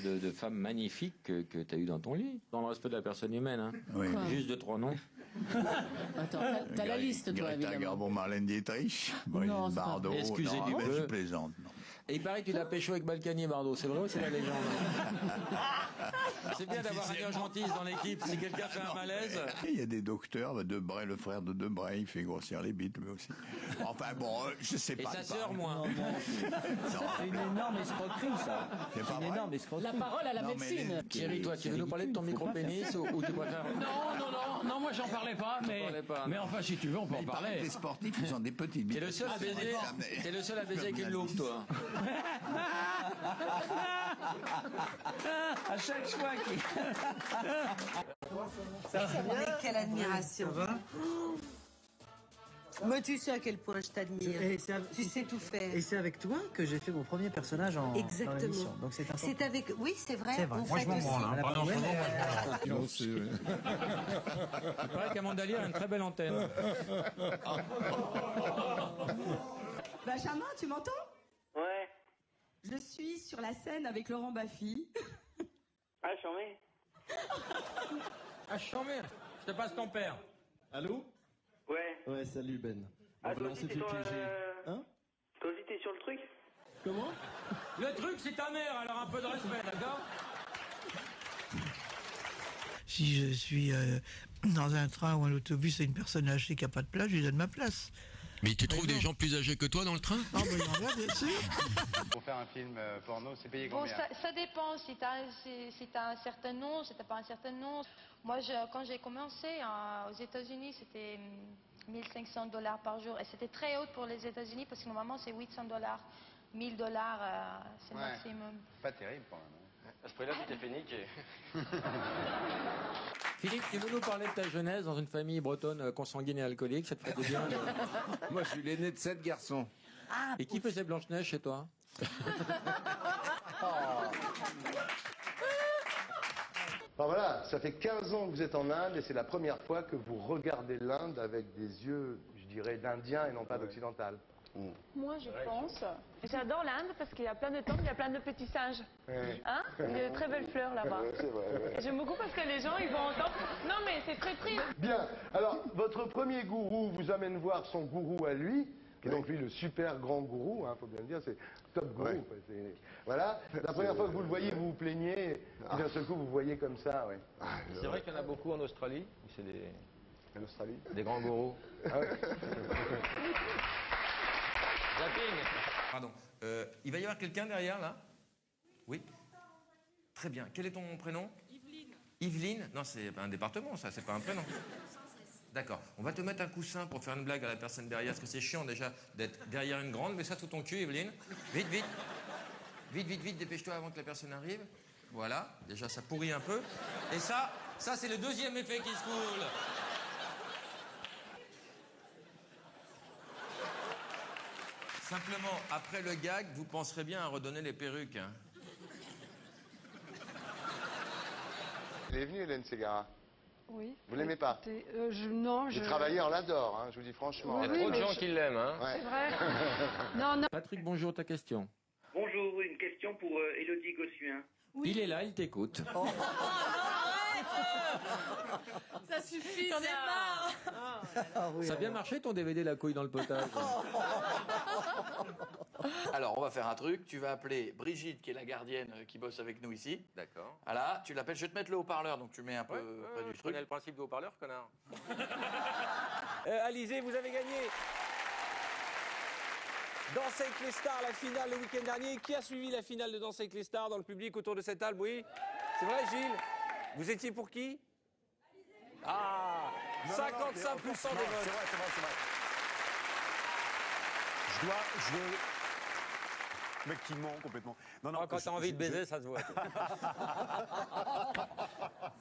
De femmes magnifiques que tu as eues dans ton lit, dans le respect de la personne humaine. Hein. Oui. Juste 2-3 noms. Attends, t'as la liste, toi, Greta évidemment. Garbo, Marlène Dietrich, Brigitte Non, c'est pas Bardot. vrai. Excusez non, du peu. je plaisante. Non. Et il paraît que tu l'as pécho avec Balkany et Bardot. C'est vrai ou c'est la légende? C'est bien d'avoir un urgentiste dans l'équipe. Si quelqu'un fait un malaise. Il y a des docteurs, Debray, le frère de Debray, il fait grossir les bites, lui aussi. Enfin bon, je sais Et pas. sa sœur, moins. C'est une énorme escroquerie, ça. C'est pas une vrai. énorme escroquerie. La parole à la Non, mais médecine. Thierry, toi, tu veux nous parler de ton micro-pénis ou tu préfères... Non, moi j'en parlais pas, mais enfin si tu veux on peut en Les parler. sportifs, ils ont des petites bites. T'es le seul à baiser, t'es le seul à baiser avec une loupe, toi. À chaque fois qu'il... Mais quelle admiration. Mais tu sais à quel point je t'admire. Tu sais tout faire. Et c'est avec toi que j'ai fait mon premier personnage dans Exactement. l'émission. Donc c'est important. C'est avec. Oui, c'est vrai. C'est vrai. On Moi, fait je m'en aussi. branle, hein. Pardon, Il paraît qu'Amanda Lear a une très belle antenne. Benjamin, tu m'entends? Ouais. Je suis sur la scène avec Laurent Baffy. Ah, j'en mets. Ah chambé, je te passe ton père. Allô? Ouais. Ouais, salut Ben. Ah, Voilà, toi on s'est aussi, fait t'es sur piéger. Hein? Toi aussi, t'es sur le truc? Comment? Le truc c'est ta mère, alors un peu de respect, d'accord? Si je suis dans un train ou un autobus et une personne âgée qui n'a pas de place, je lui donne ma place. Mais tu trouves des gens plus âgés que toi dans le train? Ah ben il y en a, bien sûr. Pour faire un film porno, c'est payé Bon, combien? ça dépend. Si t'as un certain nom, si t'as pas un certain nom. Moi, quand j'ai commencé aux États-Unis, c'était $1 500 par jour. Et c'était très haut pour les États-Unis parce que normalement, c'est $800. $1 000, c'est le maximum. Pas terrible quand même. À ce prix-là, tu t'es fait niquer. Philippe, tu veux nous parler de ta jeunesse dans une famille bretonne consanguine et alcoolique? Ça te fait du bien? Moi, je suis l'aîné de 7 garçons. Et qui faisait Blanche-Neige chez toi? Enfin, voilà, ça fait 15 ans que vous êtes en Inde et c'est la première fois que vous regardez l'Inde avec des yeux, je dirais, d'Indien et non pas d'occidental. Moi, je pense. J'adore l'Inde parce qu'il y a plein de temples, il y a plein de petits singes. Ouais. Hein? Il y a de très belles fleurs là-bas. C'est vrai, ouais. J'aime beaucoup parce que les gens, ils vont en temple. Non, mais c'est très triste. Bien, alors votre premier gourou vous amène voir son gourou à lui, qui est donc lui le super grand gourou, faut bien le dire, c'est top gourou. Quoi, voilà, la première fois que vous le voyez, vous vous plaignez, et d'un seul coup vous voyez comme ça, ouais. C'est vrai qu'il y en a beaucoup en Australie. C'est En Australie des grands gourous. Ah ouais. Pardon. Il va y avoir quelqu'un derrière, là? Oui? Très bien. Quel est ton prénom? Yveline. Yveline? Non, c'est pas un département, ça, c'est pas un prénom. D'accord. On va te mettre un coussin pour faire une blague à la personne derrière, parce que c'est chiant déjà d'être derrière une grande. Mets ça sous ton cul, Yveline. Vite, vite. Vite, vite, vite, dépêche-toi avant que la personne arrive. Voilà. Déjà, ça pourrit un peu. Et ça c'est le deuxième effet qui se coule. Simplement, après le gag, vous penserez bien à redonner les perruques. Hein. Elle est venue, Hélène Ségara. Oui. Vous l'aimez pas? Non, Les travailleurs l'adorent, je vous dis franchement. Il y a trop de gens qui l'aiment, hein. C'est vrai. Non. Patrick, bonjour, ta question. Bonjour, une question pour Élodie Gossuin. Il est là, il t'écoute. Oh, non, arrête. Ça suffit, j'en ai marre. Ça a bien marché ton DVD La couille dans le potage? Alors, on va faire un truc. Tu vas appeler Brigitte, qui est la gardienne qui bosse avec nous ici. D'accord. Voilà, tu l'appelles. Je vais te mettre le haut-parleur, donc tu mets un peu près du Je truc. connais le principe de haut-parleur, connard. Alizé, vous avez gagné. Danse avec les stars, la finale le week-end dernier. Qui a suivi la finale de Danse avec les stars dans le public autour de cette table? Oui. C'est vrai, Gilles? Vous étiez pour qui? Ah, 55% des votes. C'est vrai. Je veux... Mec qui ment complètement. Non, Quand t'as envie de baiser, ça se voit.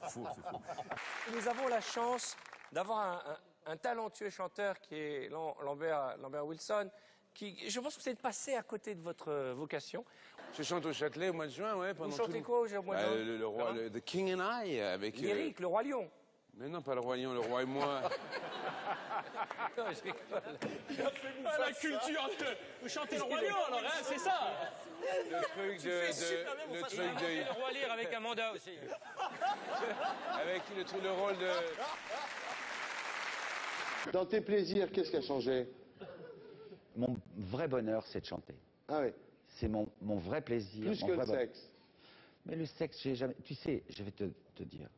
Faux, c'est faux. Nous avons la chance d'avoir un talentueux chanteur qui est Lambert Wilson, qui, je pense que vous êtes passé à côté de votre vocation. Je chante au Châtelet au mois de juin, ouais. Vous chantez quoi au mois de juin? Le roi, The King and I, avec... Lyrique, le roi lion. Mais non, pas le Roi Lion, le Roi et moi. Non, je rigole. La culture, vous chantez le Roi Lion, alors, hein, c'est ça. Le truc de... Le truc de... Le Roi Lear avec Amanda aussi. Avec le rôle de... Dans tes plaisirs, qu'est-ce qui a changé? Mon vrai bonheur, c'est de chanter. Ah oui. C'est mon vrai plaisir. Plus mon que vrai le sexe. Mais le sexe, j'ai jamais... Tu sais, je vais te dire,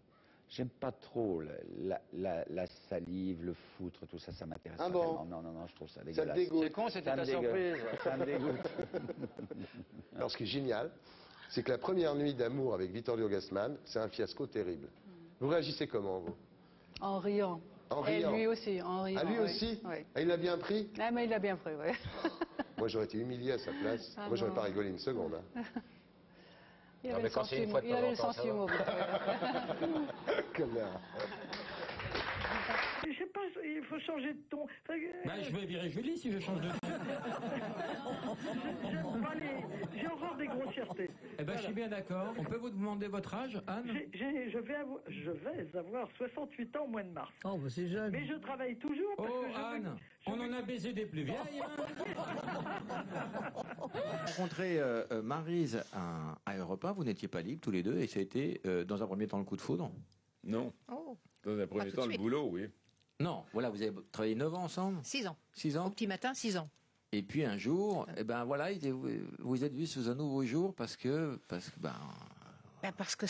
j'aime pas trop la salive, le foutre, tout ça, ça m'intéresse Ah pas bon? vraiment. Non, je trouve ça Ça dégueulasse. te dégoûte. C'est con, c'était Ça me ta dégoûte. surprise. Ça me dégoûte. Alors ce qui est génial, c'est que la première nuit d'amour avec Vittorio Gassman, c'est un fiasco terrible. Vous réagissez comment, vous? En riant. En riant. Et lui aussi, en riant. Ah, lui oui. aussi? Oui. Ah, il l'a bien pris? Ah, mais il a bien pris, oui. Moi, j'aurais été humilié à sa place. Ah Moi, j'aurais non. pas rigolé une seconde. Hein. Il avait le sens humour. Il avait le sens humour. Connard. Je sais pas, il faut changer de ton. Je vais virer Julie si je change de ton. J'ai horreur des grossièretés. Eh ben, je suis bien d'accord. On peut vous demander votre âge, Anne? Je vais avoir 68 ans au mois de mars. Oh, bah c'est jeune. Mais je travaille toujours parce Oh, que Anne, on en a baisé des plus vieilles. Rencontré Maryse à Europe 1, vous n'étiez pas libres tous les deux, et ça a été dans un premier temps le coup de foudre? Non. Oh. Dans un premier tout de temps, le suite. boulot, oui. Non, voilà, vous avez travaillé 9 ans ensemble? 6 ans. 6 ans? Au petit matin, 6 ans. Et puis un jour, eh ben voilà, vous êtes vus sous un nouveau jour parce que Parce que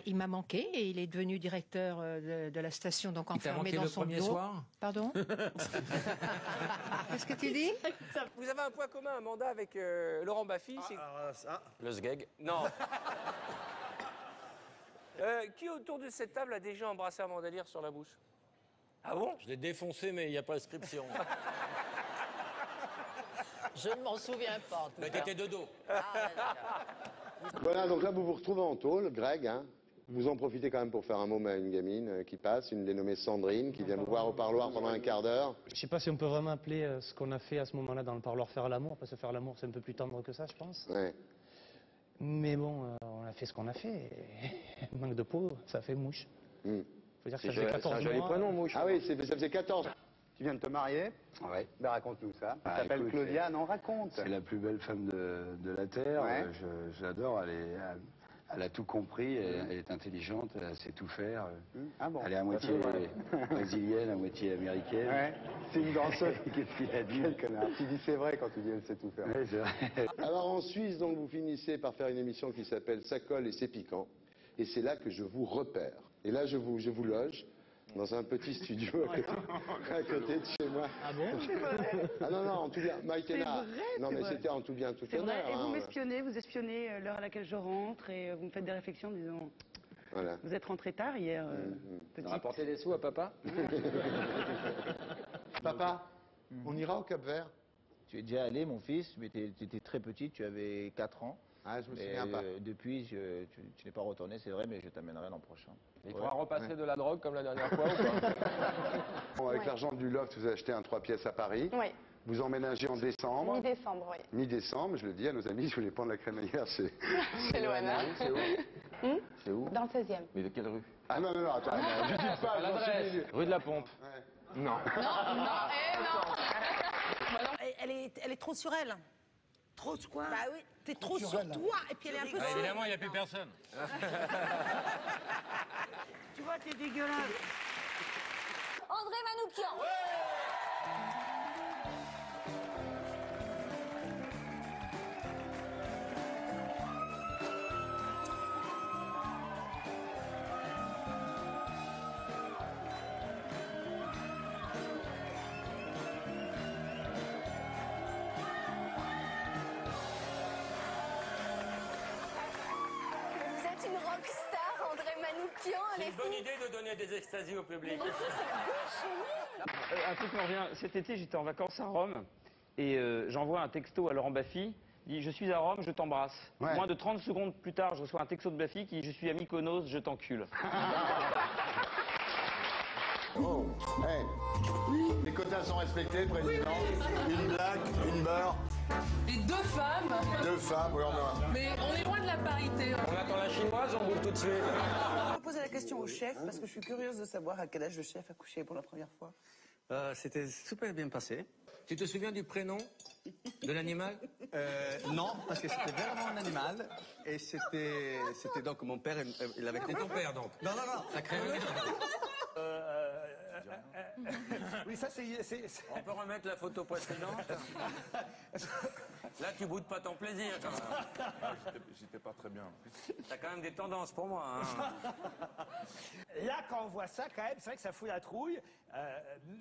il m'a manqué et il est devenu directeur de la station, donc il t'a enfermé manqué dans le son premier bureau. soir? Pardon? Qu'est-ce que tu dis? Vous avez un point commun, Amanda, avec Laurent Baffy. Le sgeg. Non. Qui autour de cette table a déjà embrassé Amanda Lear sur la bouche? Ah bon? Je l'ai défoncé, mais il n'y a pas d'inscription. Je ne m'en souviens pas. En tout Mais cas. t'étais de dos. Voilà, donc là, vous vous retrouvez en tôle, Greg. Hein. Vous en profitez quand même pour faire un mot à une gamine qui passe, une dénommée Sandrine, qui vient vous voir au parloir pendant un quart d'heure. Je sais pas si on peut vraiment appeler ce qu'on a fait à ce moment-là dans le parloir faire l'amour, parce que faire l'amour, c'est un peu plus tendre que ça, je pense. Ouais. Mais bon, on a fait ce qu'on a fait. Et manque de peau, ça fait mouche. Faut dire que ça faisait 14 mois. C'est un joli prénom, mouche. Ah oui, ça faisait 14. Tu viens de te marier? Oui. Ben raconte-nous ça. Tu t'appelles écoute, Claudia, non, raconte. C'est la plus belle femme de la Terre. Ouais. Je l'adore. Elle a tout compris. Elle est intelligente. Elle sait tout faire. Ah bon? Elle est à moitié brésilienne, à moitié américaine. Ouais. C'est une danseuse. Qu'est-ce qu'il a dit? Quel connard. Tu dis c'est vrai quand tu dis elle sait tout faire. Ouais, c'est vrai. Alors en Suisse, donc, vous finissez par faire une émission qui s'appelle Ça colle et c'est piquant. Et c'est là que je vous repère. Et là, je vous loge dans un petit studio à côté de chez moi. Ah bon? Ah non, en tout bien. Maïtena. Non, mais vrai. c'était en tout bien, tout C'est vrai. honneur. Et vous hein. m'espionnez, vous espionnez l'heure à laquelle je rentre et vous me faites des réflexions, disons. Voilà. Vous êtes rentré tard hier, petit. Rapporter des sous à papa? Papa, on ira au Cap-Vert? Tu es déjà allé, mon fils, mais tu étais très petit, tu avais 4 ans. Ah, je me souviens pas. Depuis, tu n'es pas retourné, c'est vrai, mais je t'amènerai l'an prochain. Il faudra repasser de la drogue comme la dernière fois ou pas? Bon, avec l'argent du loft, vous avez acheté un 3 pièces à Paris. Oui. Vous emménagez en décembre. Mi-décembre, oui. Mi-décembre, je le dis à nos amis, je voulais prendre la crémaillère, c'est... C'est Loana. C'est où? C'est où? Dans le 16e. Mais de quelle rue? Ah non, attends, je dis pas, L'adresse. Rue de la Pompe. Ouais. Non. Elle est trop sur elle. Trop de quoi? Bah oui, t'es trop sur toi. Et puis elle est un peu Bah, évidemment, il n'y a plus personne. Tu vois, t'es dégueulasse. André Manoukian. Vous êtes une rockstar, André Manoukian. C'est une bonne idée de donner des extasies au public. Un truc me revient. Cet été, j'étais en vacances à Rome et j'envoie un texto à Laurent Baffy. Il dit « Je suis à Rome, je t'embrasse Ouais. ». Moins de 30 secondes plus tard, je reçois un texto de Baffy qui dit « Je suis à Mykonos, je t'encule ». Oh, hey. Les quotas sont respectés, président. Une blague, une beurre. Et 2 femmes. 2 femmes, oui, on aura. Mais on est loin de la parité. On attend la chinoise, on bouge tout de suite. poser la question au chef, parce que je suis curieuse de savoir à quel âge le chef a couché pour la première fois. C'était super bien passé. Tu te souviens du prénom de l'animal? Non, parce que c'était vraiment un animal. Et c'était donc mon père, il avait... C'est ton père, donc? Non, non, non. Ça crée Oui, ça c'est... On peut remettre la photo précédente? Là, tu boudes pas ton plaisir, quand même. J'étais pas très bien. T'as quand même des tendances pour moi, hein. Là, quand on voit ça, quand même, c'est vrai que ça fout la trouille.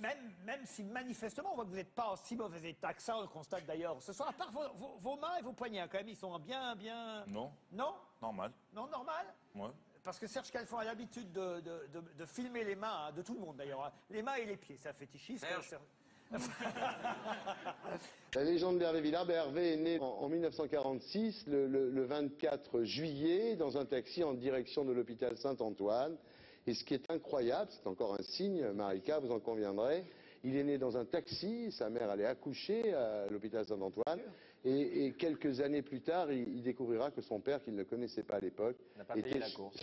Même si manifestement, on voit que vous n'êtes pas en si mauvais état que ça, on le constate d'ailleurs ce soir, à part vos mains et vos poignets, hein, quand même, ils sont bien... Non. Non? Normal. Non, normal? Ouais. Parce que Serge Calfon a l'habitude de filmer les mains, hein, de tout le monde d'ailleurs, hein. Les mains et les pieds, ça fétichisme. La légende d'Hervé Villard, Hervé est né en 1946, le 24 juillet, dans un taxi en direction de l'hôpital Saint-Antoine. Et ce qui est incroyable, c'est encore un signe, Marika, vous en conviendrez, il est né dans un taxi, sa mère allait accoucher à l'hôpital Saint-Antoine, et quelques années plus tard, il découvrira que son père, qu'il ne connaissait pas à l'époque, n'a pas payé la course.